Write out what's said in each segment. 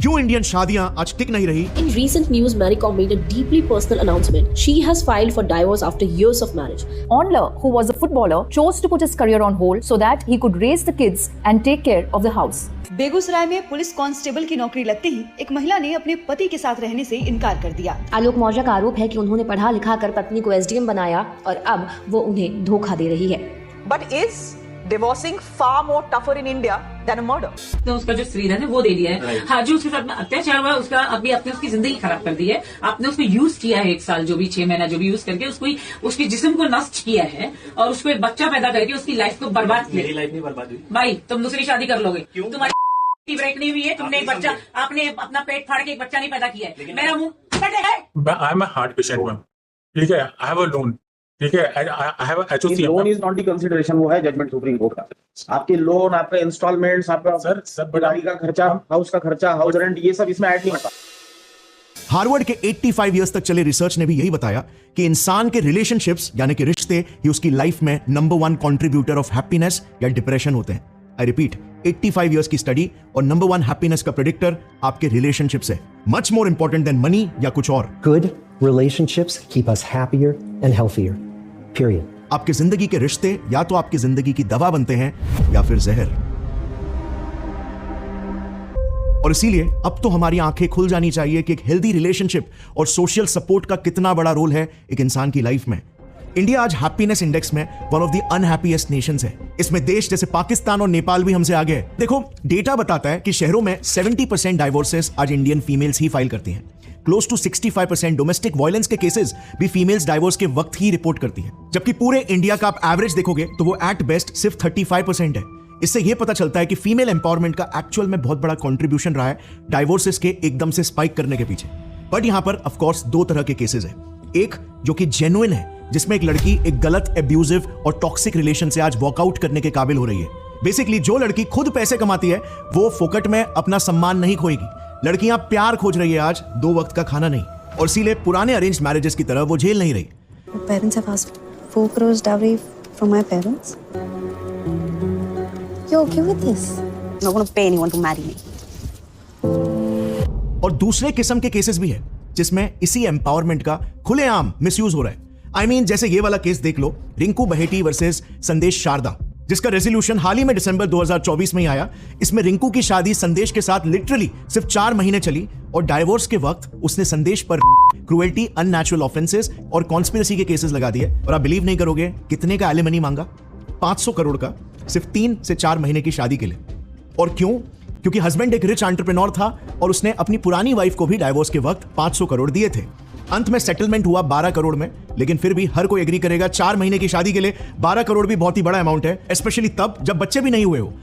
क्यों इंडियन शादियां आज टिक नहीं रही? In recent news, Mary Kom made a deeply personal announcement. She has filed for divorce after years of marriage. Onler, who was a footballer, chose to put his career on hold so that he could raise the kids and take care of the house. Begusarai में police constable की नौकरी लगते ही एक महिला ने अपने पति के साथ रहने से इनकार कर दिया। आलोक मौर्य का आरोप है कि उन्होंने पढ़ा लिखा कर पत्नी को एसडीएम बनाया और अब वो उन्हें धोखा दे रही है। But is divorcing far more tougher in India than a murder? तो उसका जो श्रीधर है वो दे दिया है। हाँ, जो उसके साथ में अत्याचार हुआ है उसका अभी आपने उसकी जिंदगी खराब कर दी है। आपने उसको यूज किया है 1 साल, जो भी 6 महीना जो भी यूज करके उसको उसके जिस्म को नष्ट किया है और उसको एक बच्चा पैदा करके उसकी लाइफ को बर्बाद किया। मेरी लाइफ नहीं बर्बाद हुई भाई, तुम दूसरी शादी कर लोगे। क्यों? तुम्हारी ब्रेक नहीं हुई है, तुमने एक बच्चा, आपने अपना पेट फाड़ के एक बच्चा नहीं पैदा किया है। मेरा मुंह फटे है। I am a heart patient ma'am, ठीक है, आई हैव अ लोन, ठीक है, I have HOC. Loan is not the consideration, वो है जजमेंट सुप्रीम कोर्ट का। आपके लोन, आपके इंस्टॉलमेंट्स, आपका सर गाड़ी का खर्चा, हाउस का खर्चा, हाउस रेंट, ये सब इसमें ऐड नहीं होता। हार्वर्ड के 85 इयर्स तक चले रिसर्च ने भी यही बताया कि इंसान के रिलेशनशिप्स यानी कि रिश्ते ही उसकी लाइफ में नंबर 1 कंट्रीब्यूटर ऑफ हैप्पीनेस या डिप्रेशन होते हैं। आई रिपीट, 85 इयर्स की स्टडी और नंबर 1 हैप्पीनेस का प्रेडिक्टर आपके रिलेशनशिप्स है। Much more important than money या कुछ और। Good relationships keep us happier and healthier. Period. आपकी जिंदगी के रिश्ते या तो आपकी जिंदगी की दवा बनते हैं या फिर जहर। और इसीलिए अब तो हमारी आंखें खुल जानी चाहिए कि एक हेल्दी रिलेशनशिप और सोशल सपोर्ट का कितना बड़ा रोल है एक इंसान की लाइफ में। इंडिया आज हैप्पीनेस इंडेक्स में one of the unhappiest Nations है। इसमें देश जैसे पाकिस्तान और नेपाल भी हमसे आगे है। देखो, डेटा बताता है कि शहरों में 70% डाइवोर्सेस आज इंडियन फीमेल्स ही फाइल करती हैं। क्लोज टू 65% डोमेस्टिक वायलेंस के केसेस भी फीमेल्स डाइवोर्स के वक्त ही रिपोर्ट करती हैं। जबकि पूरे इंडिया का आप एवरेज देखोगे तो वो एट बेस्ट सिर्फ 35% है। इससे यह पता चलता है कि फीमेल एम्पावरमेंट का एक्चुअल में बहुत बड़ा कंट्रीब्यूशन रहा है डाइवोर्सेस के एकदम से स्पाइक करने के पीछे। बट यहां पर ऑफ कोर्स 2 तरह के केसेस हैं। एक जो कि जेन्युइन है, जिसमें एक लड़की एक गलत, एब्यूजिव और टॉक्सिक रिलेशन से आज वॉकआउट करने के काबिल हो रही है। बेसिकली जो लड़की खुद पैसे कमाती है वो फोकट में अपना सम्मान नहीं खोएगी। लड़कियां प्यार खोज रही है आज, 2 वक्त का खाना नहीं। और इसीलिए पुराने अरेंज्ड मैरिजेस की तरह वो झेल नहीं रही। Parents have asked 4 crores dowry from my parents. You okay with this? I'm not going to pay anyone to marry me. और दूसरे किस्म के केसेस भी है जिसमें इसी एम्पावरमेंट का खुलेआम मिसयूज हो रहा है। आई मीन जैसे ये वाला केस देख लो, रिंकू बहेटी वर्सेस संदेश शारदा, जिसका रेजोल्यूशन हाल ही में दिसंबर 2024 में ही आया। इसमें रिंकू की शादी संदेश के साथ लिटरली सिर्फ 4 महीने चली और डाइवोर्स के वक्त उसने संदेश पर क्रूएल्टी, अननेचुरल ऑफेंसेस और कॉन्स्पिरेसी के केसेस लगा दिए। और आप बिलीव नहीं करोगे कितने का एलिमनी मांगा? 500 करोड़ का, सिर्फ 3 से 4 महीने की शादी के लिए। और क्यों? क्योंकि हस्बैंड एक रिच एंटरप्रेन्योर था और उसने अपनी पुरानी वाइफ को भी डाइवोर्स के वक्त 500 करोड़ दिए थे। अंत में सेटलमेंट हुआ 12 करोड़ में, लेकिन फिर भी हर कोई एग्री करेगा 4 महीने की शादी के लिए 12 करोड़ भी बहुत ही बड़ा अमाउंट है, स्पेशली तब जब बच्चे भी नहीं हुए हो।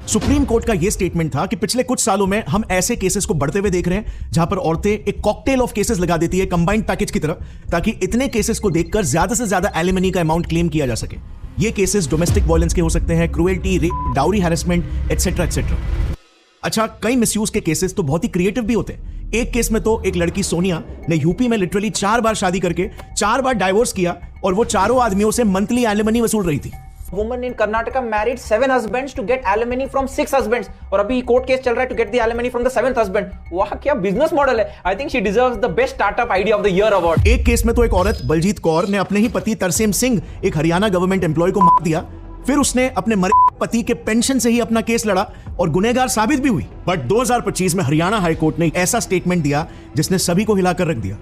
सुप्रीम कोर्ट का यह स्टेटमेंट था कि पिछले कुछ सालों में हम ऐसे केसेस को बढ़ते हुए देख रहे हैं जहां पर औरतें एक कॉकटेल ऑफ केसेस लगा देती है कंबाइंड पैकेज की तरह, ताकि इतने केसेस को देखकर ज्यादा से ज्यादा एलिमनी का अमाउंट क्लेम किया जा सके। ये केसेस डोमेस्टिक वायलेंस के हो सकते हैं, cruelty, rape, dowry harassment etcetera etcetera. अच्छा, कई मिसयूज के केसेस तो बहुत ही क्रिएटिव भी होते हैं। एक केस में तो एक लड़की सोनिया ने यूपी में लिटरली 4 बार शादी करके 4 बार डाइवोर्स किया और वो चारों आदमियों से मंथली एलिमनी वसूल रही थी। Woman in Karnataka married 7 husbands to get alimony from 6 husbands और अभी कोर्ट केस चल रहा है to get the alimony from the 7th husband। वाह, क्या बिजनेस मॉडल है। I think she deserves the best startup idea of the year award। एक case में तो एक औरत बलजीत कौर ने अपने ही पति तरसेम सिंह, एक हरियाणा गवर्नमेंट एम्प्लॉय को मार दिया। फिर उसने अपने मरे पति के पेंशन से ही अपना केस लड़ा और गुनहगार साबित भी हुई। बट 2025 में हरियाणा हाई कोर्ट ने एक ऐसा स्टेटमेंट दिया जिसने सभी को हिलाकर रख दिया।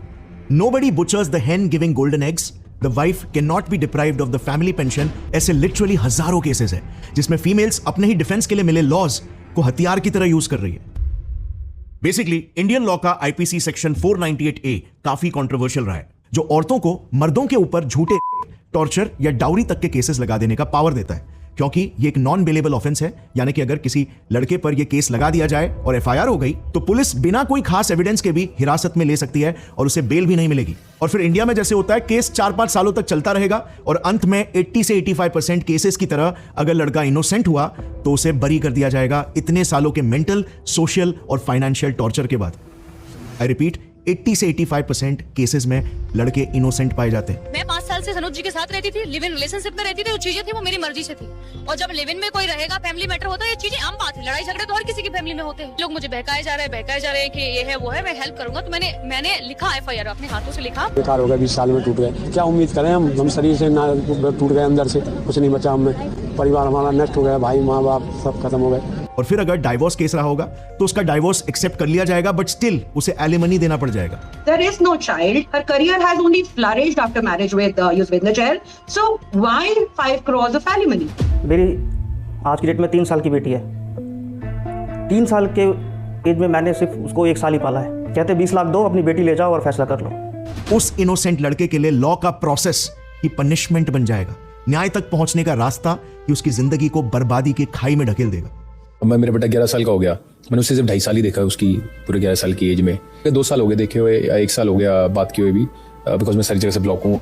Nobody butchers the hen giving golden eggs. The wife cannot be deprived of the family pension। ऐसे लिटरली हजारों केसेस है जिसमें फीमेल्स अपने ही डिफेंस के लिए मिले लॉज को हथियार की तरह यूज कर रही है। बेसिकली इंडियन लॉ का आईपीसी सेक्शन 498A काफी कंट्रोवर्शियल रहा है, जो औरतों को मर्दों के ऊपर झूठे, टॉर्चर या डाउरी तक के केसेस लगा देने का पावर देता है, क्योंकि ये एक नॉन बेलेबल ऑफेंस है। यानी कि अगर किसी लड़के पर ये केस लगा दिया जाए और एफआईआर हो गई तो पुलिस बिना कोई खास एविडेंस के भी हिरासत में ले सकती है और उसे बेल भी नहीं मिलेगी। और फिर इंडिया में जैसे होता है, केस 4-5 सालों तक चलता रहेगा और अंत में 80 से 85% केसेस की तरह अगर लड़का इनोसेंट हुआ तो उसे बरी कर दिया जाएगा इतने सालों के मेंटल, सोशल और फाइनेंशियल टॉर्चर के बाद। आई रिपीट, 80 से 85% केसेस में लड़के इनोसेंट पाए जाते हैं। मैं 5 साल से सनोज जी के साथ रहती थी, लिव इन रिलेशनशिप में रहती थी, जो चीजें थी वो मेरी मर्जी से थी। और जब लिव इन में कोई रहेगा, फैमिली मैटर होता है, ये चीजें आम बात है। लड़ाई झगड़े तो हर किसी की फैमिली में होते हैं। लोग मुझे बहकाए जा रहे हैं कि ये है वो है, मैं हेल्प करूंगा। तो मैंने लिखा FIR अपने हाथों से लिखा। बेकार हो गया, 20 साल में टूट गए, क्या उम्मीद करें हम शरीर से ना टूट गए, अंदर से कुछ नहीं बचा हमें, परिवार हमारा नष्ट हो गया, भाई माँ बाप सब खत्म हो गए। और फिर अगर डाइवोर्स केस रहा होगा तो उसका डाइवोर्स एक्सेप्ट कर लिया जाएगा, बट स्टिल उसे एलिमनी देना पड़ जाएगा। There is no child. Her career has only flourished after marriage with Yuzvendra Chahal. So why 5 crores of alimony? मेरी आज की डेट में 3 साल की बेटी है। 3 साल के एज में मैंने सिर्फ उसको 1 साल ही पाला है। कहते 20 लाख दो, अपनी बेटी ले जाओ और फैसला कर लो। उस इनोसेंट लड़के के लिए लॉ का प्रोसेस ही पनिशमेंट बन जाएगा। न्याय तक पहुंचने का रास्ता ही उसकी जिंदगी को बर्बादी की खाई में ढकेल देगा। मैं मेरा बेटा 11 साल का हो गया, मैंने उससे सिर्फ 2.5 साल ही देखा है, उसकी पूरे 11 साल की एज में। 2 साल हो गए देखे हुए, 1 साल हो गया बात किए हुए भी, बिकॉज मैं सारी जगह से ब्लॉक हूँ।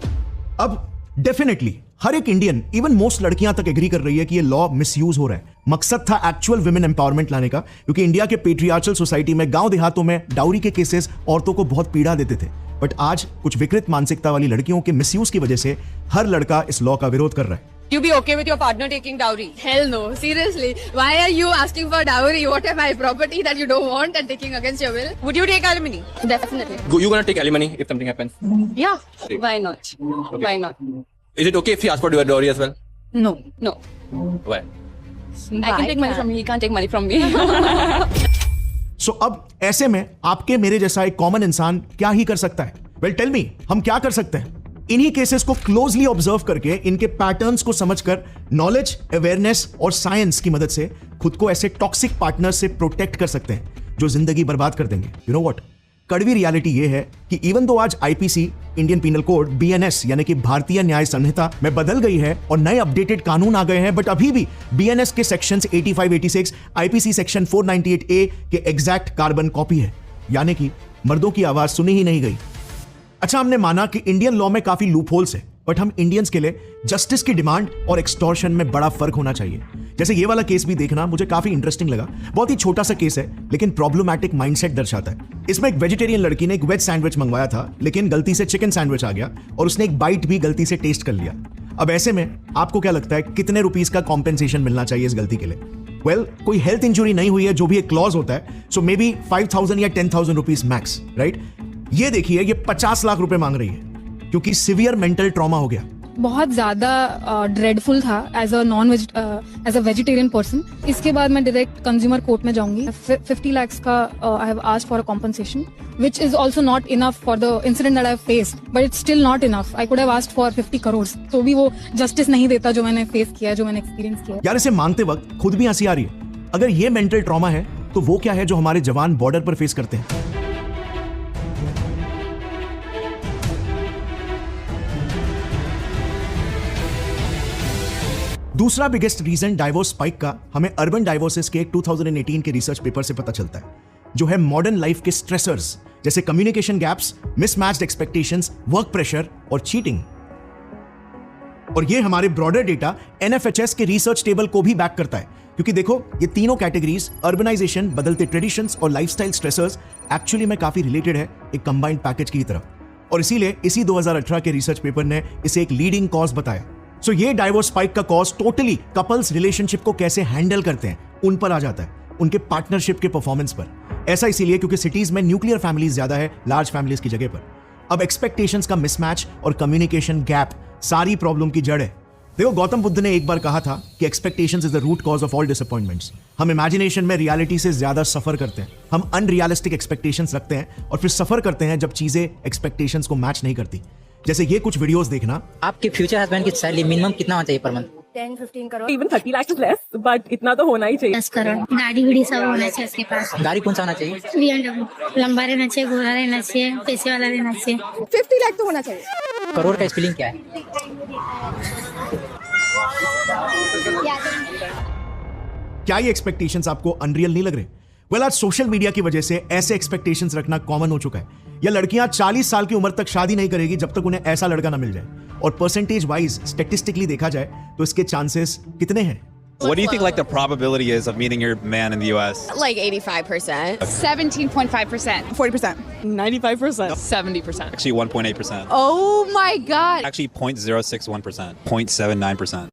अब डेफिनेटली हर एक इंडियन, इवन मोस्ट लड़कियां तक एग्री कर रही है कि ये लॉ मिसयूज हो रहा है। मकसद था एक्चुअल वुमेन एम्पावरमेंट लाने का, क्योंकि इंडिया के पेट्रियार्चल सोसाइटी में गांव देहातों में डाउरी के केसेस औरतों को बहुत पीड़ा देते थे। बट आज कुछ विकृत मानसिकता वाली लड़कियों के मिसयूज की वजह से हर लड़का इस लॉ का विरोध कर रहा है। You be okay with your partner taking dowry? Hell no. Seriously. Why are you asking for dowry? What am I, property that you don't want and taking against your will? Would you take alimony? Definitely. You gonna take alimony if something happens? Yeah. Why not? Okay. Why not? Is it okay if he asks for dowry as well? No. No. Why? I can take money from him. He can't take money from me. So अब ऐसे में आपके मेरे जैसा एक common इंसान क्या ही कर सकता है? Well, tell me, हम क्या कर सकते हैं? इन्हीं केसेस को क्लोजली ऑब्जर्व करके, इनके पैटर्न्स को समझकर, नॉलेज, अवेयरनेस और साइंस की मदद से खुद को ऐसे टॉक्सिक पार्टनर से प्रोटेक्ट कर सकते हैं जो जिंदगी बर्बाद कर देंगे। यू नो व्हाट, कड़वी रियलिटी ये है कि इवन दो आज IPC, Indian penal code, BNS यानी कि भारतीय न्याय संहिता में बदल गई है और नए अपडेटेड कानून आ गए हैं, बट अभी भी BNS के सेक्शंस 85-86 IPC सेक्शन 498A के एग्जैक्ट कार्बन कॉपी है, यानी कि मर्दों की आवाज सुनी ही नहीं गई। अच्छा, हमने माना कि इंडियन लॉ में काफी लूपहोल्स है, बट हम इंडियंस के लिए जस्टिस की डिमांड और एक्सटॉर्शन में बड़ा फर्क होना चाहिए। जैसे ये वाला केस भी देखना मुझे काफी इंटरेस्टिंग लगा। बहुत ही छोटा सा केस है, लेकिन प्रॉब्लमैटिक माइंडसेट दर्शाता है। इसमें एक वेजिटेरियन लड़की ने एक वेज सैंडविच मंगवाया था, लेकिन गलती से चिकन सैंडविच आ गया और उसने एक बाइट भी गलती से टेस्ट कर लिया। अब ऐसे में आपको क्या लगता है कितने रुपीस का कॉम्पेंसेशन मिलना चाहिए इस गलती के लिए? वेल, कोई हेल्थ इंजुरी नहीं हुई है, जो भी एक क्लॉज होता है, सो मे बी 5,000 या 10,000 रुपीस मैक्स, राइट? ये देखिए, ये 50 लाख रुपए मांग रही है क्योंकि सिवियर मेंटल ट्रॉमा हो गया। बहुत ज्यादा ड्रेडफुल था एज अ वेजिटेरियन पर्सन। इसके बाद मैं डायरेक्ट कंज्यूमर कोर्ट में जाऊंगी। 50 lakhs का I have asked for a compensation which is also not enough for the incident that I have faced, but it's still not enough. I could have asked for 50 crores. तो भी वो justice नहीं देता जो मैंने face किया है, जो मैंने एक्सपीरियंस किया है। यार, इसे मांगते वक्त खुद भी हंसी आ रही है। अगर ये मेंटल ट्रॉमा है तो वो क्या है जो हमारे जवान बॉर्डर पर फेस करते हैं? दूसरा बिगेस्ट रीजन डाइवोर्स स्पाइक का हमें अर्बन डाइवोर्सेस के 2018 के रिसर्च पेपर से पता चलता है, जो है मॉडर्न लाइफ के स्ट्रेसर्स जैसे communication gaps, mismatched expectations, work pressure और चीटिंग। और ये हमारे ब्रॉडर डेटा NFHS के रिसर्च टेबल को भी बैक करता है, क्योंकि देखो, ये तीनों कैटेगरीज, अर्बनाइजेशन, बदलते ट्रेडिशंस और लाइफस्टाइल स्ट्रेसर्स, एक्चुअली में काफी रिलेटेड है एक कंबाइंड पैकेज की तरह। और इसीलिए इसी 2018 के रिसर्च पेपर ने इसे एक लीडिंग कॉज बताया। सो ये डाइवोर्स स्पाइक का कॉज टोटली कपल्स रिलेशनशिप को कैसे हैंडल करते हैं उन पर आ जाता है, उनके पार्टनरशिप के परफॉर्मेंस पर। ऐसा इसीलिए क्योंकि सिटीज में न्यूक्लियर फैमिलीज ज्यादा है लार्ज फैमिलीज की जगह पर। अब एक्सपेक्टेशंस का मिसमैच और कम्युनिकेशन गैप सारी प्रॉब्लम की जड़ है। देखो, गौतम बुद्ध ने एक बार कहा था कि expectations is the root cause of all disappointments. हम इमेजिनेशन में रियलिटी से ज्यादा सफर करते हैं, हम अनरियलिस्टिक एक्सपेक्टेशंस रखते हैं और फिर सफर करते हैं जब चीजें एक्सपेक्टेशंस को मैच नहीं करती। जैसे ये कुछ वीडियोस देखना। आपके फ्यूचर हस्बैंड की सैलरी मिनिमम कितना होना चाहिए per month? 10-15 crore, even 30 lakh is less, but इतना तो होना ही चाहिए। 10 करोड़, गाड़ी सब होना चाहिए उसके पास। गाड़ी कौन सा होना चाहिए? BMW, लंबा रहना चाहिए, घोड़ा रहना चाहिए, पैसे वाला रहना चाहिए। 50 लाख तो होना चाहिए। करोड़ का स्पेलिंग क्या है? क्या ये एक्सपेक्टेशंस आपको अनरियल नहीं लग रहे? वेल, आज सोशल मीडिया की वजह से ऐसे एक्सपेक्टेशंस रखना कॉमन हो चुका है। या लड़कियां 40 साल की उम्र तक शादी नहीं करेगी जब तक उन्हें ऐसा लड़का ना मिल जाए। और परसेंटेज वाइज स्टैटिस्टिकली देखा जाए तो इसके चांसेस कितने हैं? What do you think like the probability is of meeting your man in the US? Like 85%. 17.5%. 40%. 95%. 70%. Actually 1.8%. Oh my God. Actually 0.061%. 0.79%.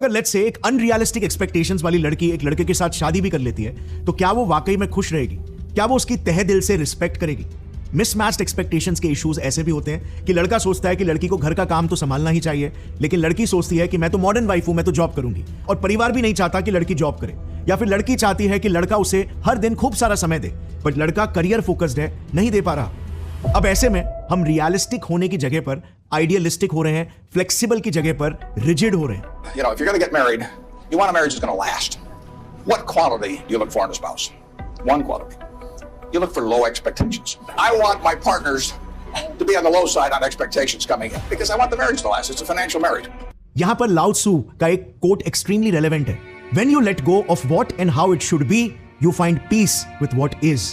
अगर लेट्स से एक अनरियलिस्टिक एक्सपेक्टेशंस वाली लड़की एक लड़के के साथ शादी भी कर लेती है तो क्या वो वाकई में खुश रहेगी? क्या वो उसकी तहे दिल से रिस्पेक्ट करेगी? मिसमैच्ड एक्सपेक्टेशंस के इश्यूज ऐसे भी होते हैं कि लड़का सोचता है कि लड़की को घर का काम तो संभालना ही चाहिए, लेकिन लड़की सोचती है कि मैं तो मॉडर्न वाइफ हूं, मैं तो जॉब करूंगी, और परिवार भी नहीं चाहता कि लड़की जॉब करे, या फिर लड़की चाहती है कि लड़का उसे हर दिन खूब सारा समय दे, बट लड़का करियर फोकस्ड है, नहीं दे पा रहा। अब ऐसे में हम रियलिस्टिक होने की जगह पर आइडियलिस्टिक हो रहे हैं, फ्लेक्सिबल की जगह पर रिजिड हो रहे हैं। You know, if you're going to get married, you want a marriage that's going to last. What quality do you look for in a spouse? One quality. You look for low expectations. I want my partners to be on the low side on expectations coming in because I want the marriage to last. It's a financial marriage. यहां पर लाओ Tzu का एक coat extremely relevant है। When you let go of what and how it should be, you find peace with what is.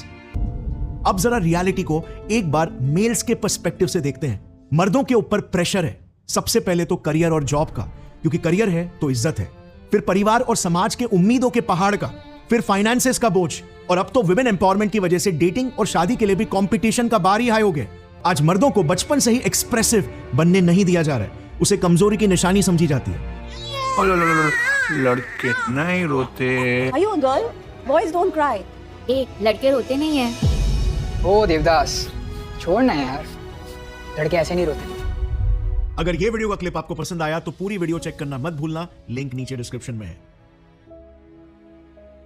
अब जरा reality को एक बार मेल्स के पर्सपेक्टिव से देखते हैं। मर्दों के ऊपर प्रेशर है, सबसे पहले तो करियर और जॉब का, क्योंकि करियर है तो इज्जत है, फिर परिवार और समाज के उम्मीदों के पहाड़ का, फिर फाइनेंसेस का बोझ, और अब तो विमेन एम्पावरमेंट की वजह से डेटिंग और शादी के लिए भी कंपटीशन का बार ही हाई हो गया। आज मर्दों को बचपन से ही एक्सप्रेसिव बनने नहीं दिया जा रहा है, उसे कमजोरी की निशानी समझी जाती है। लड़के नहीं रोते। Are you a girl? Boys don't cry. लड़के रोते नहीं है। ओ देवदास, छोड़ना यार, लड़के ऐसे नहीं रोते। अगर ये वीडियो का क्लिप आपको पसंद आया तो पूरी वीडियो चेक करना मत भूलना, लिंक नीचे डिस्क्रिप्शन में है।